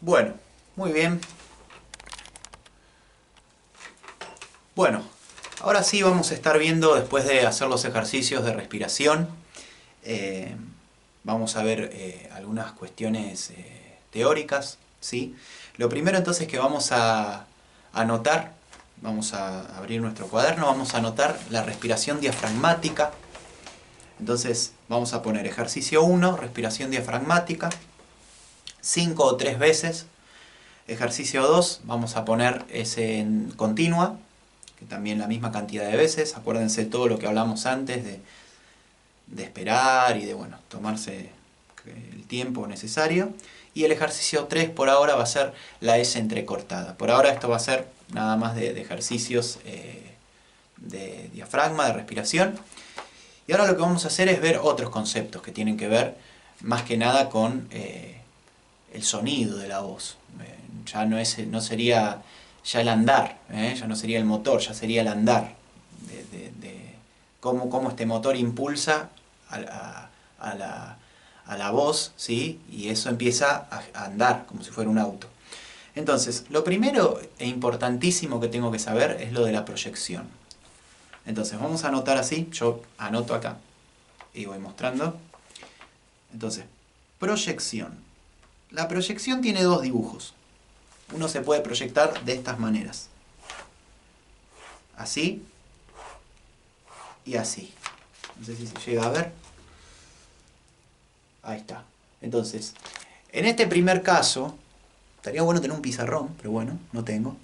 Bueno, muy bien. Bueno, ahora sí vamos a estar viendo, después de hacer los ejercicios de respiración, vamos a ver algunas cuestiones teóricas, ¿sí? Lo primero entonces que vamos a anotar, vamos a abrir nuestro cuaderno, vamos a anotar la respiración diafragmática. Entonces vamos a poner ejercicio 1, respiración diafragmática, 5 o 3 veces. Ejercicio 2, vamos a poner ese en continua, que también la misma cantidad de veces. Acuérdense todo lo que hablamos antes de esperar y de, bueno, tomarse el tiempo necesario. Y el ejercicio 3 por ahora va a ser la S entrecortada. Por ahora esto va a ser nada más de ejercicios de diafragma, de respiración. Y ahora lo que vamos a hacer es ver otros conceptos que tienen que ver más que nada con el sonido de la voz. Ya no sería ya el andar, ya no sería el motor, ya sería el andar. De cómo este motor impulsa a la voz, ¿sí? Y eso empieza a andar como si fuera un auto. Entonces, lo primero e importantísimo que tengo que saber es lo de la proyección. Entonces, vamos a anotar así, yo anoto acá y voy mostrando. Entonces, proyección. La proyección tiene dos dibujos. Uno se puede proyectar de estas maneras. Así y así. No sé si se llega a ver. Ahí está. Entonces, en este primer caso, estaría bueno tener un pizarrón, pero bueno, no tengo.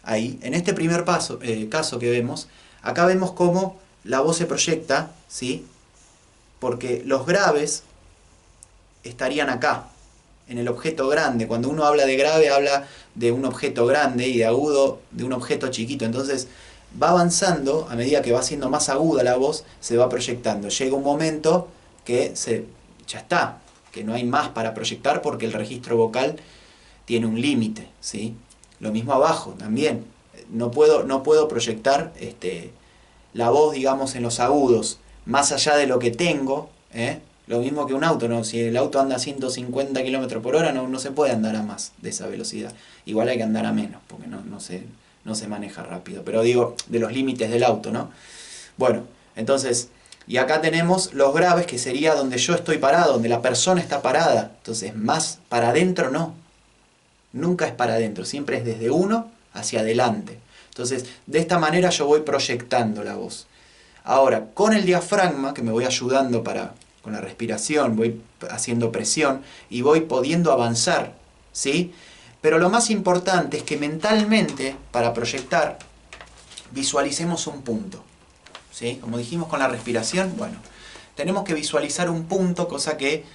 Ahí, en este primer caso que vemos, acá vemos cómo la voz se proyecta, ¿sí? Porque los graves estarían acá, en el objeto grande. Cuando uno habla de grave, habla de un objeto grande, y de agudo de un objeto chiquito. Entonces va avanzando, a medida que va siendo más aguda la voz, se va proyectando. Llega un momento que ya está, que no hay más para proyectar porque el registro vocal tiene un límite, ¿sí? Lo mismo abajo también. No puedo proyectar la voz, digamos, en los agudos, más allá de lo que tengo, ¿eh? Lo mismo que un auto, ¿no? Si el auto anda a 150 km por hora, no se puede andar a más de esa velocidad. Igual hay que andar a menos, porque no se maneja rápido. Pero digo, de los límites del auto, ¿no? Bueno, entonces, y acá tenemos los graves, que sería donde yo estoy parado, donde la persona está parada. Entonces, más para adentro no. Nunca es para adentro, siempre es desde uno hacia adelante. Entonces, de esta manera yo voy proyectando la voz. Ahora, con el diafragma, que me voy ayudando con la respiración, voy haciendo presión y voy pudiendo avanzar, ¿sí? Pero lo más importante es que mentalmente, para proyectar, visualicemos un punto, ¿sí? Como dijimos con la respiración, bueno, tenemos que visualizar un punto, cosa que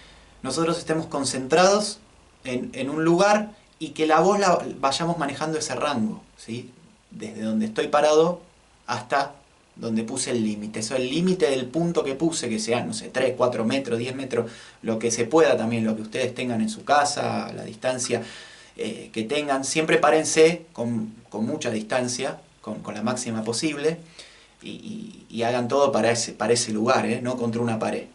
nosotros estemos concentrados en un lugar y que la voz la vayamos manejando ese rango, ¿sí? Desde donde estoy parado hasta donde puse el límite. Eso es el límite del punto que puse, que sea, no sé, 3, 4 metros, 10 metros, lo que se pueda también, lo que ustedes tengan en su casa, la distancia que tengan. Siempre párense con mucha distancia, con la máxima posible, y hagan todo para ese lugar, no contra una pared.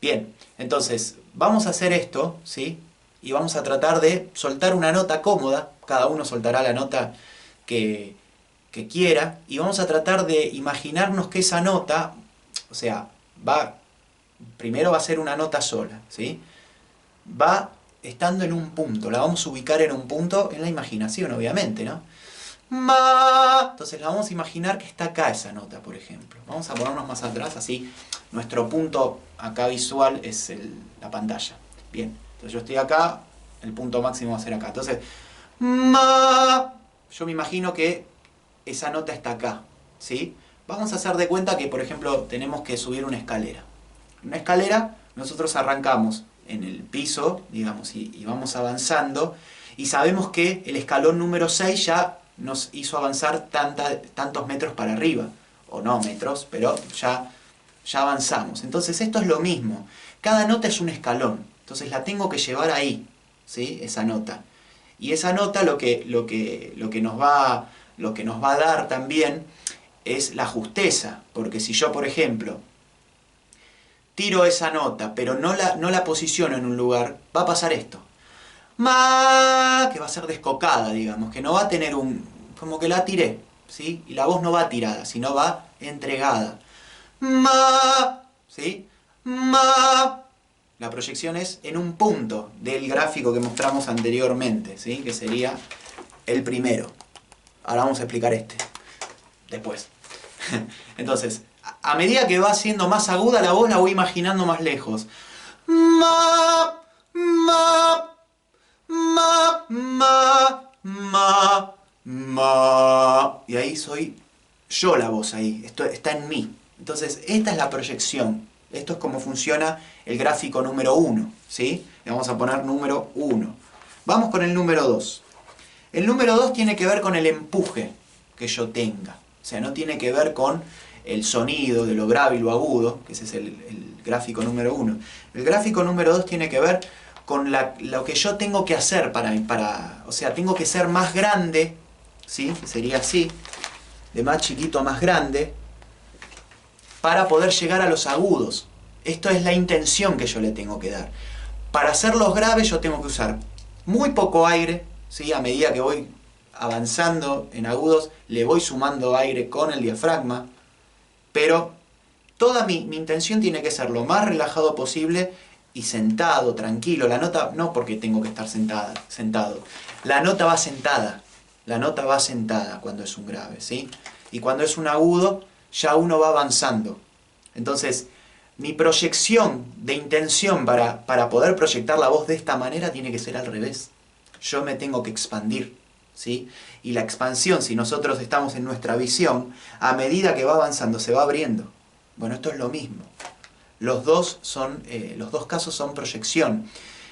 Bien, entonces, vamos a hacer esto, ¿sí? Y vamos a tratar de soltar una nota cómoda, cada uno soltará la nota que quiera, y vamos a tratar de imaginarnos que esa nota, o sea, primero va a ser una nota sola, ¿sí? Va estando en un punto, la vamos a ubicar en un punto en la imaginación, obviamente, ¿no? Ma. Entonces la vamos a imaginar que está acá esa nota, por ejemplo. Vamos a ponernos más atrás, así nuestro punto acá visual es la pantalla. Bien, entonces yo estoy acá, el punto máximo va a ser acá. Entonces, ma. Yo me imagino que esa nota está acá, ¿sí? Vamos a hacer de cuenta que, por ejemplo, tenemos que subir una escalera. En una escalera nosotros arrancamos en el piso, digamos, y vamos avanzando, y sabemos que el escalón número 6 ya nos hizo avanzar tantos metros para arriba, o no metros, pero ya avanzamos. Entonces esto es lo mismo, cada nota es un escalón, entonces la tengo que llevar ahí, ¿sí? Esa nota. Y esa nota lo que nos va a dar también es la justeza, porque si yo, por ejemplo, tiro esa nota, pero no la posiciono en un lugar, va a pasar esto. ma, que va a ser descocada, digamos, que no va a tener como que la tiré, ¿sí? Y la voz no va tirada, sino va entregada. Ma, ¿sí? Ma. La proyección es en un punto del gráfico que mostramos anteriormente, ¿sí? Que sería el primero. Ahora vamos a explicar este, después. Entonces, a medida que va siendo más aguda la voz, la voy imaginando más lejos. Ma, ma, ma, ma, ma, ma. Y ahí soy yo la voz ahí, esto está en mí. Entonces, esta es la proyección. Esto es cómo funciona el gráfico número 1, ¿sí? Le vamos a poner número 1. Vamos con el número 2. El número 2 tiene que ver con el empuje que yo tenga. O sea, no tiene que ver con el sonido de lo grave y lo agudo, que ese es el gráfico número 1. El gráfico número 2 tiene que ver con lo que yo tengo que hacer o sea, tengo que ser más grande, ¿sí? Sería así, de más chiquito a más grande, para poder llegar a los agudos. Esto es la intención que yo le tengo que dar. Para hacer los graves yo tengo que usar muy poco aire, ¿sí? A medida que voy avanzando en agudos, le voy sumando aire con el diafragma, pero toda mi intención tiene que ser lo más relajado posible y sentado, tranquilo. La nota, no porque tengo que estar sentado, la nota va sentada. La nota va sentada cuando es un grave, ¿sí? Y cuando es un agudo, ya uno va avanzando. Entonces, mi proyección de intención para poder proyectar la voz de esta manera tiene que ser al revés. Yo me tengo que expandir, ¿sí? Y la expansión, si nosotros estamos en nuestra visión, a medida que va avanzando, se va abriendo. Bueno, esto es lo mismo. Los dos casos son proyección.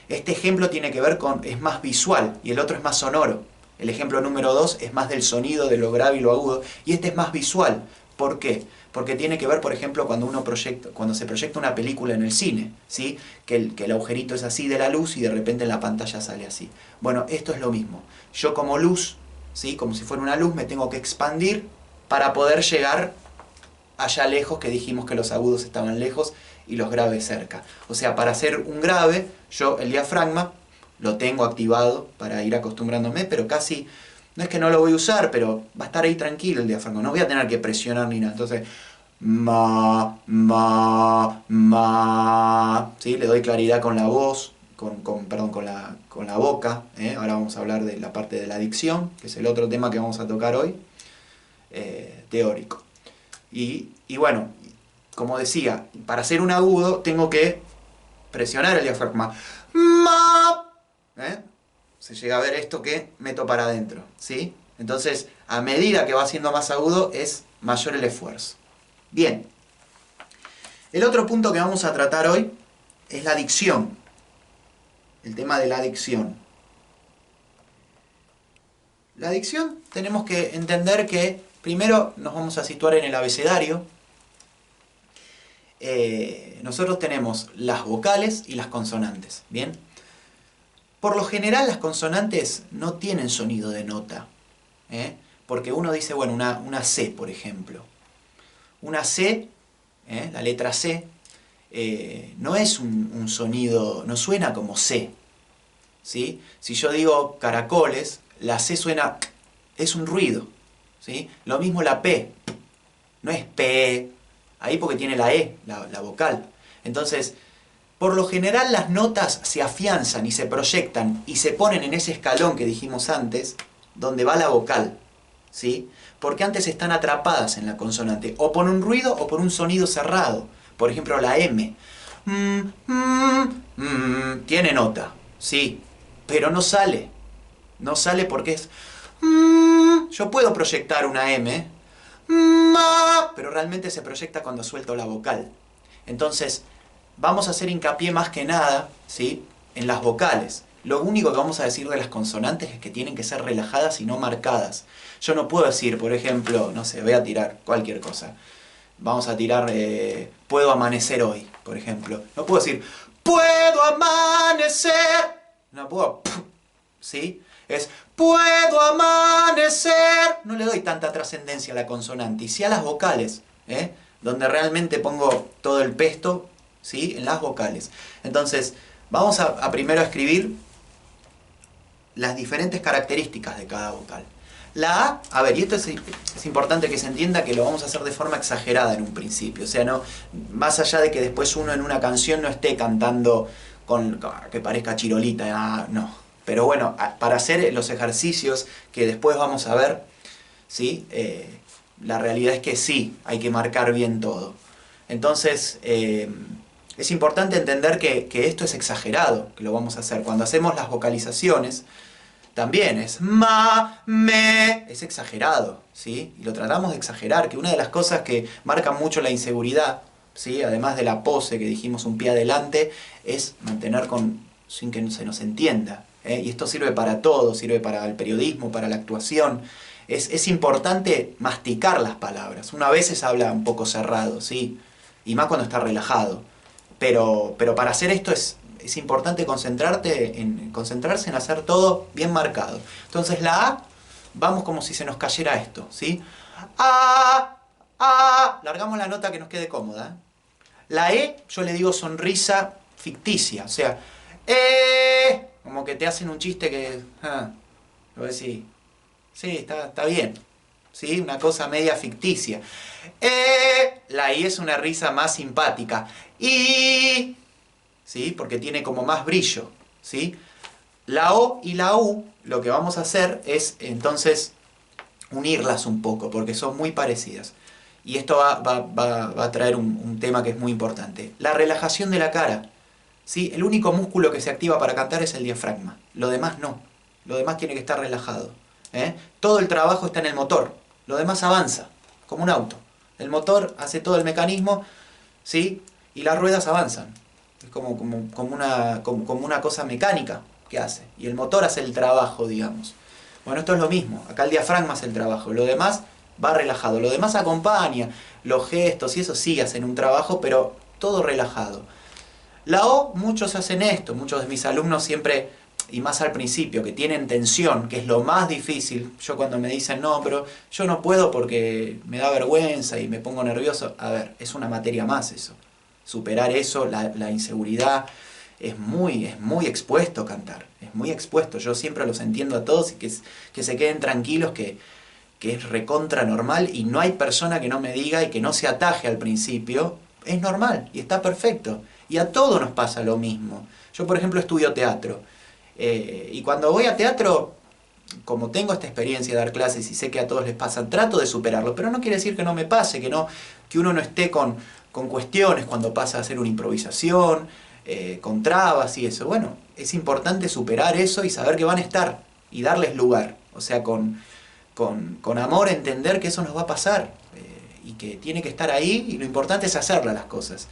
Este ejemplo tiene que ver con, es más visual y el otro es más sonoro. El ejemplo número 2 es más del sonido, de lo grave y lo agudo, y este es más visual. ¿Por qué? Porque tiene que ver, por ejemplo, cuando se proyecta una película en el cine, ¿sí? Que el agujerito es así de la luz y de repente en la pantalla sale así. Bueno, esto es lo mismo. Yo como luz, ¿sí? Como si fuera una luz, me tengo que expandir para poder llegar allá lejos, que dijimos que los agudos estaban lejos y los graves cerca. O sea, para hacer un grave, yo el diafragma lo tengo activado para ir acostumbrándome, pero casi, no es que no lo voy a usar, pero va a estar ahí tranquilo el diafragma, no voy a tener que presionar ni nada. Entonces, ma, ma, ma, ¿sí? Le doy claridad con la voz, perdón, con la boca, ¿eh? Ahora vamos a hablar de la parte de la dicción, que es el otro tema que vamos a tocar hoy, teórico. Y bueno, como decía, para hacer un agudo tengo que presionar el diafragma. Ma, ¿eh? Se llega a ver esto que meto para adentro, ¿sí? Entonces, a medida que va siendo más agudo, es mayor el esfuerzo. Bien. El otro punto que vamos a tratar hoy es la dicción. El tema de la dicción. La dicción tenemos que entender que primero nos vamos a situar en el abecedario. Nosotros tenemos las vocales y las consonantes, ¿bien? Por lo general las consonantes no tienen sonido de nota, ¿eh? Porque uno dice, bueno, una C, por ejemplo. Una C, la letra C, no es un sonido, no suena como C, ¿sí? Si yo digo caracoles, la C suena, es un ruido, ¿sí? Lo mismo la P, no es P, ahí porque tiene la E, la vocal. Entonces, por lo general las notas se afianzan y se proyectan y se ponen en ese escalón que dijimos antes, donde va la vocal, ¿sí? Porque antes están atrapadas en la consonante, o por un ruido o por un sonido cerrado. Por ejemplo, la M. Tiene nota, sí, pero no sale. No sale porque es... Yo puedo proyectar una M, pero realmente se proyecta cuando suelto la vocal. Entonces, vamos a hacer hincapié más que nada, ¿sí?, en las vocales. Lo único que vamos a decir de las consonantes es que tienen que ser relajadas y no marcadas. Yo no puedo decir, por ejemplo, no sé, voy a tirar cualquier cosa. Vamos a tirar, puedo amanecer hoy, por ejemplo. No puedo decir, puedo amanecer. No puedo, ¿sí? Es, puedo amanecer. No le doy tanta trascendencia a la consonante. Y sí a las vocales, donde realmente pongo todo el pesto, ¿sí?, en las vocales. Entonces, vamos a primero a escribir las diferentes características de cada vocal. La A ver, y esto es importante que se entienda que lo vamos a hacer de forma exagerada en un principio. O sea, no, más allá de que después uno en una canción no esté cantando con que parezca chirolita, no. Pero bueno, para hacer los ejercicios que después vamos a ver, ¿sí? La realidad es que sí, hay que marcar bien todo. Entonces, es importante entender que esto es exagerado, que lo vamos a hacer. Cuando hacemos las vocalizaciones, también es ma, me, es exagerado, ¿sí? Y lo tratamos de exagerar, que una de las cosas que marcan mucho la inseguridad, ¿sí? Además de la pose que dijimos un pie adelante, es mantener sin que se nos entienda, ¿eh? Y esto sirve para todo, sirve para el periodismo, para la actuación. Es importante masticar las palabras. Una vez habla un poco cerrado, ¿sí? Y más cuando está relajado. Pero para hacer esto es importante concentrarse en hacer todo bien marcado. Entonces la A, vamos como si se nos cayera esto, ¿sí? A, largamos la nota que nos quede cómoda. La E, yo le digo sonrisa ficticia, o sea, como que te hacen un chiste que, lo decís, sí, está bien, ¿sí? Una cosa media ficticia. La I es una risa más simpática. Y, ¿sí? Porque tiene como más brillo, ¿sí? La O y la U, lo que vamos a hacer es entonces unirlas un poco, porque son muy parecidas. Y esto va a traer un tema que es muy importante. La relajación de la cara, ¿sí? El único músculo que se activa para cantar es el diafragma. Lo demás no. Lo demás tiene que estar relajado, ¿eh? Todo el trabajo está en el motor. Lo demás avanza, como un auto. El motor hace todo el mecanismo, ¿sí? Y las ruedas avanzan. Es como una cosa mecánica que hace. Y el motor hace el trabajo, digamos. Bueno, esto es lo mismo. Acá el diafragma hace el trabajo. Lo demás va relajado. Lo demás acompaña. Los gestos y eso sí hacen un trabajo, pero todo relajado. La O, muchos hacen esto. Muchos de mis alumnos siempre, y más al principio, que tienen tensión, que es lo más difícil. Yo cuando me dicen, no, pero yo no puedo porque me da vergüenza y me pongo nervioso. A ver, es una materia más eso. Superar eso, la inseguridad, es muy expuesto cantar. Es muy expuesto. Yo siempre los entiendo a todos y que se queden tranquilos que es recontra normal y no hay persona que no me diga y que no se ataje al principio. Es normal y está perfecto. Y a todos nos pasa lo mismo. Yo, por ejemplo, estudio teatro. Y cuando voy a teatro, como tengo esta experiencia de dar clases y sé que a todos les pasa, trato de superarlo. Pero no quiere decir que no me pase, que uno no esté con cuestiones cuando pasa a hacer una improvisación, con trabas y eso. Bueno, es importante superar eso y saber que van a estar y darles lugar. O sea, con amor entender que eso nos va a pasar y que tiene que estar ahí y lo importante es hacerlas las cosas.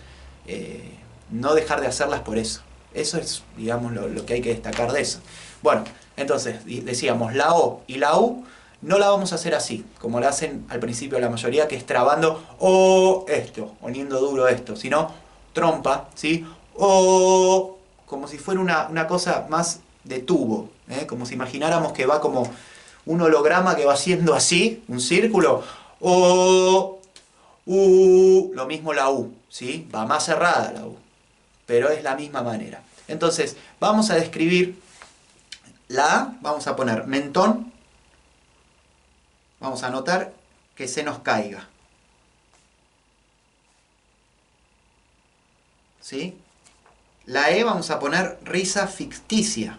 No dejar de hacerlas por eso. Eso es, digamos, lo que hay que destacar de eso. Bueno, entonces, decíamos, la O y la U no la vamos a hacer así, como la hacen al principio la mayoría, que es trabando o esto, poniendo duro esto, sino trompa, ¿sí? O como si fuera una cosa más de tubo, como si imagináramos que va como un holograma que va haciendo así, un círculo, o, lo mismo la U, ¿sí? Va más cerrada la U, pero es la misma manera. Entonces, vamos a describir la A, vamos a poner mentón, vamos a anotar que se nos caiga, ¿sí? La E vamos a poner risa ficticia,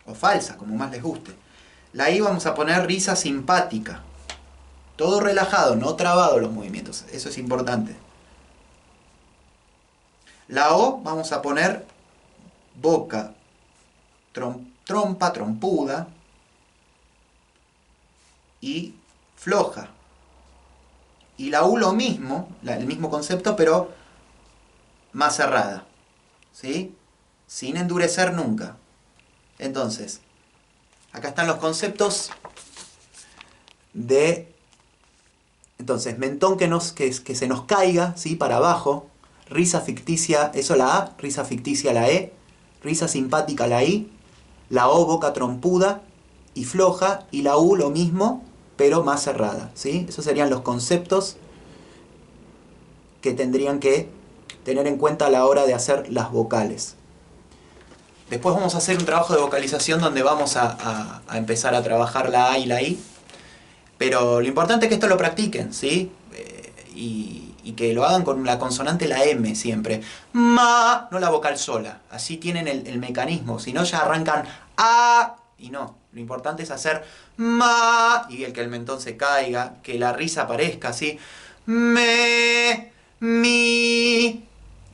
o falsa, como más les guste. La I vamos a poner risa simpática. Todo relajado, no trabado los movimientos. Eso es importante. La O vamos a poner boca trompa, trompuda y floja. Y la U lo mismo, el mismo concepto, pero más cerrada, ¿sí? Sin endurecer nunca. Entonces, acá están los conceptos de... Entonces, mentón que se nos caiga, ¿sí? Para abajo. Risa ficticia, eso la A. Risa ficticia la E. Risa simpática la I. La O, boca trompuda y floja. Y la U lo mismo, pero más cerrada, ¿sí? Esos serían los conceptos que tendrían que tener en cuenta a la hora de hacer las vocales. Después vamos a hacer un trabajo de vocalización donde vamos a empezar a trabajar la A y la I. Pero lo importante es que esto lo practiquen, ¿sí? Y que lo hagan con la consonante la M siempre. Ma, no la vocal sola. Así tienen el mecanismo. Si no, ya arrancan A y no. Lo importante es hacer ma y el que el mentón se caiga, que la risa aparezca así. Me, mi.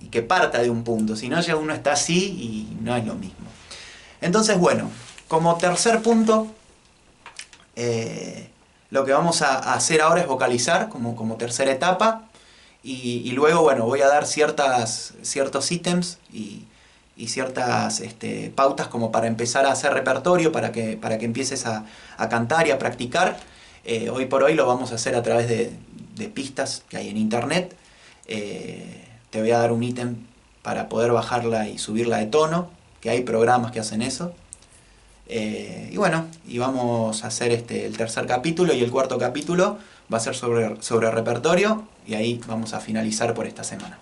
Y que parta de un punto. Si no, ya uno está así y no es lo mismo. Entonces, bueno, como tercer punto, lo que vamos a hacer ahora es vocalizar como tercera etapa. Y luego, bueno, voy a dar ciertos ítems y ciertas pautas como para empezar a hacer repertorio, para que empieces a cantar y a practicar. Hoy por hoy lo vamos a hacer a través de pistas que hay en internet. Te voy a dar un ítem para poder bajarla y subirla de tono, que hay programas que hacen eso. Y bueno, y vamos a hacer el tercer capítulo, y el cuarto capítulo va a ser sobre repertorio, y ahí vamos a finalizar por esta semana.